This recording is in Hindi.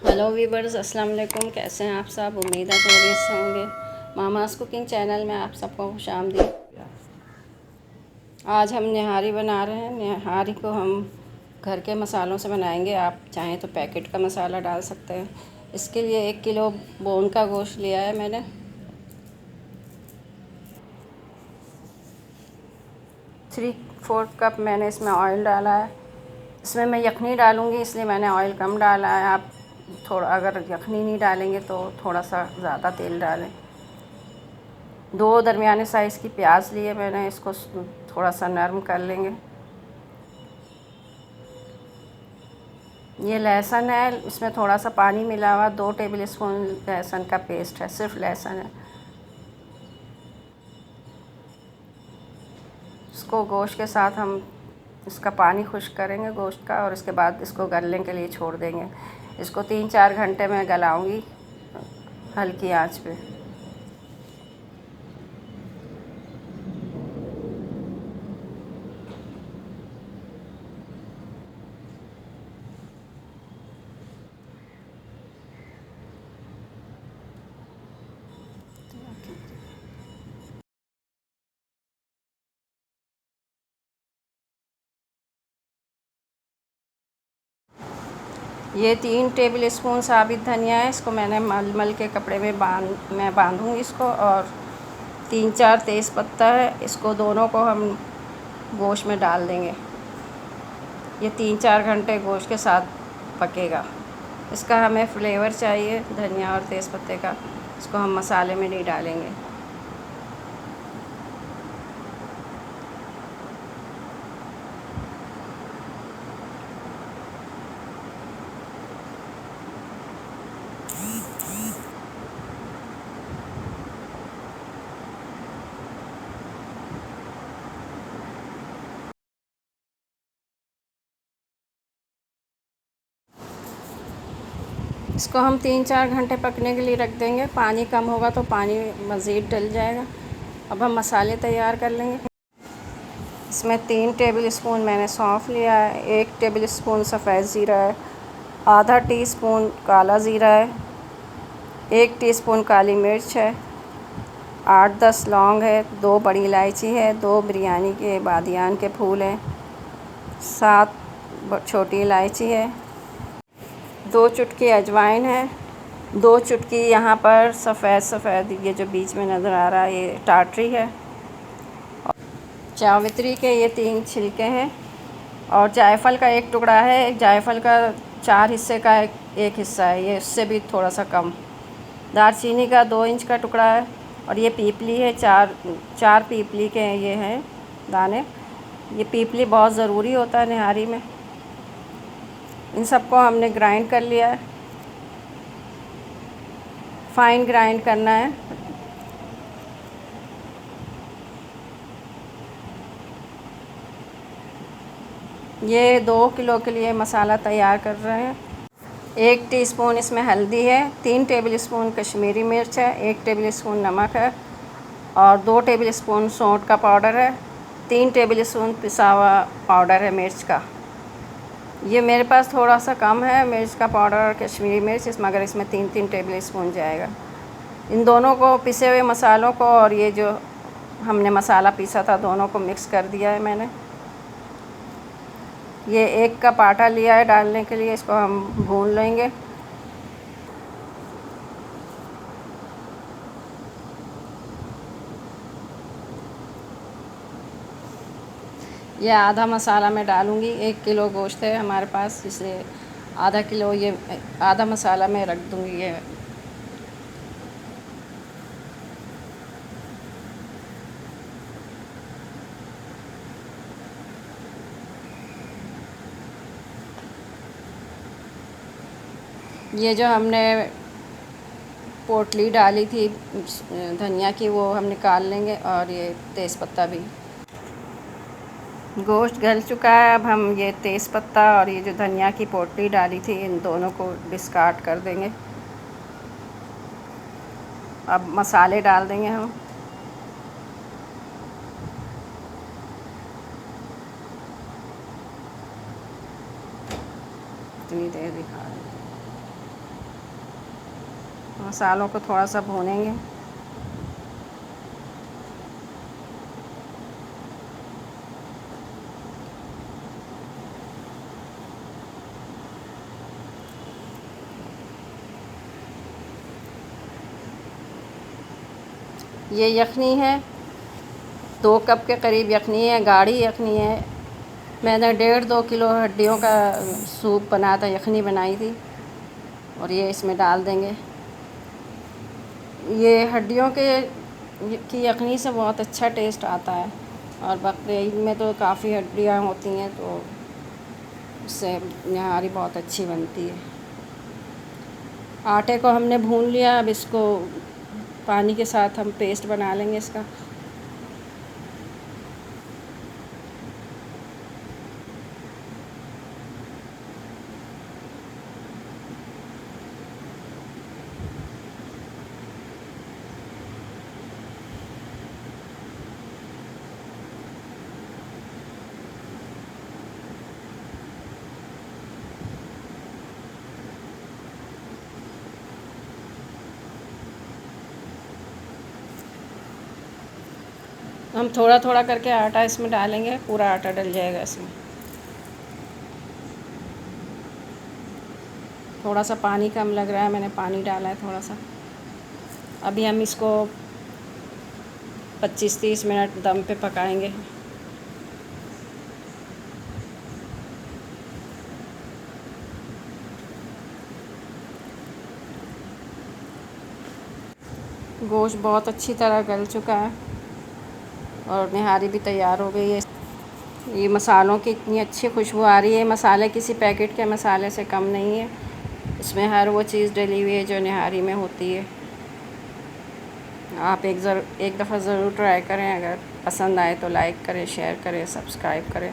हेलो वीवर्स, अस्सलाम वालेकुम। कैसे हैं आप सब? उम्मीद है खैरियत से होंगे। मामास कुकिंग चैनल में आप सबको खुशामदीद। आज हम निहारी बना रहे हैं। निहारी को हम घर के मसालों से बनाएंगे। आप चाहें तो पैकेट का मसाला डाल सकते हैं। इसके लिए 1 किलो बोन का गोश्त लिया है मैंने। 3/4 कप मैंने इसमें ऑयल डाला है। इसमें मैं यखनी डालूँगी, इसलिए मैंने ऑयल कम डाला है। आप थोड़ा अगर यखनी नहीं डालेंगे तो थोड़ा सा ज़्यादा तेल डालें। 2 दरमियाने साइज़ की प्याज लिए मैंने, इसको थोड़ा सा नरम कर लेंगे। ये लहसुन है, इसमें थोड़ा सा पानी मिला हुआ। 2 टेबल स्पून लहसुन का पेस्ट है, सिर्फ लहसुन है। इसको गोश्त के साथ हम इसका पानी खुश्क करेंगे गोश्त का, और इसके बाद इसको गलने के लिए छोड़ देंगे। इसको 3-4 घंटे में गलाऊंगी हल्की आंच पे। ये 3 टेबल स्पून साबित धनिया है। इसको मैंने मलमल के कपड़े में मैं बांधूँगी इसको। और 3-4 तेज़ पत्ता है, इसको दोनों को हम गोश्त में डाल देंगे। ये 3-4 घंटे गोश्त के साथ पकेगा। इसका हमें फ्लेवर चाहिए धनिया और तेज़ पत्ते का, इसको हम मसाले में नहीं डालेंगे। इसको हम 3-4 घंटे पकने के लिए रख देंगे। पानी कम होगा तो पानी मज़ीद डल जाएगा। अब हम मसाले तैयार कर लेंगे। इसमें 3 टेबल स्पून मैंने सौंफ लिया है, 1 टेबल स्पून सफ़ेद ज़ीरा है, आधा टीस्पून काला ज़ीरा है, 1 टीस्पून काली मिर्च है, 8-10 लौंग है, 2 बड़ी इलायची है, 2 बिरयानी के बादियान के फूल हैं, 7 छोटी इलायची है, 2 चुटकी अजवाइन है, 2 चुटकी यहाँ पर सफ़ेद ये जो बीच में नज़र आ रहा है ये टाटरी है। जावित्री के ये 3 छिलके हैं। और जायफल का 1 टुकड़ा है। जायफल का 4 हिस्से का एक हिस्सा है, ये इससे भी थोड़ा सा कम। दालचीनी का 2 इंच का टुकड़ा है। और ये पीपली है, 4 पीपली के ये हैं दाने। ये पीपली बहुत ज़रूरी होता है निहारी में। इन सबको हमने ग्राइंड कर लिया है, फाइन ग्राइंड करना है। ये 2 किलो के लिए मसाला तैयार कर रहे हैं। 1 टीस्पून इसमें हल्दी है, 3 टेबल स्पून कश्मीरी मिर्च है, 1 टेबल स्पून नमक है, और 2 टेबल स्पून सौंठ का पाउडर है, 3 टेबल स्पून पिसा हुआ पाउडर है मिर्च का। ये मेरे पास थोड़ा सा कम है मिर्च का पाउडर और कश्मीरी मिर्च, मगर इसमें 3-3 टेबल स्पून जाएगा। इन दोनों को पिसे हुए मसालों को और ये जो हमने मसाला पीसा था दोनों को मिक्स कर दिया है मैंने। ये 1 कप आटा लिया है डालने के लिए, इसको हम भून लेंगे। ये आधा मसाला मैं डालूँगी। 1 किलो गोश्त है हमारे पास, इसलिए आधा किलो ये आधा मसाला मैं रख दूँगी। ये जो हमने पोटली डाली थी धनिया की वो हम निकाल लेंगे, और ये तेज़पत्ता भी। गोश्त गल चुका है। अब हम ये तेज़पत्ता और ये जो धनिया की पोटली डाली थी इन दोनों को डिस्कार्ड कर देंगे। अब मसाले डाल देंगे हम। इतनी देर दिखा रहे हैं। मसालों को थोड़ा सा भूनेंगे। ये यखनी है, 2 कप के करीब यखनी है, गाढ़ी यखनी है। मैंने 1.5-2 किलो हड्डियों का सूप बनाया था, यखनी बनाई थी, और ये इसमें डाल देंगे। ये हड्डियों के की यखनी से बहुत अच्छा टेस्ट आता है, और बकरे ईद में तो काफ़ी हड्डियाँ होती हैं, तो उससे निहारी बहुत अच्छी बनती है। आटे को हमने भून लिया, अब इसको पानी के साथ हम पेस्ट बना लेंगे इसका। हम थोड़ा थोड़ा करके आटा इसमें डालेंगे, पूरा आटा डल जाएगा इसमें। थोड़ा सा पानी कम लग रहा है, मैंने पानी डाला है थोड़ा सा। अभी हम इसको 25-30 मिनट दम पे पकाएंगे। गोश्त बहुत अच्छी तरह गल चुका है और निहारी भी तैयार हो गई है। ये मसालों की इतनी अच्छी खुशबू आ रही है। मसाले किसी पैकेट के मसाले से कम नहीं है, इसमें हर वो चीज़ डली हुई है जो निहारी में होती है। आप एक दफ़ा ज़रूर ट्राई करें। अगर पसंद आए तो लाइक करें, शेयर करें, सब्सक्राइब करें।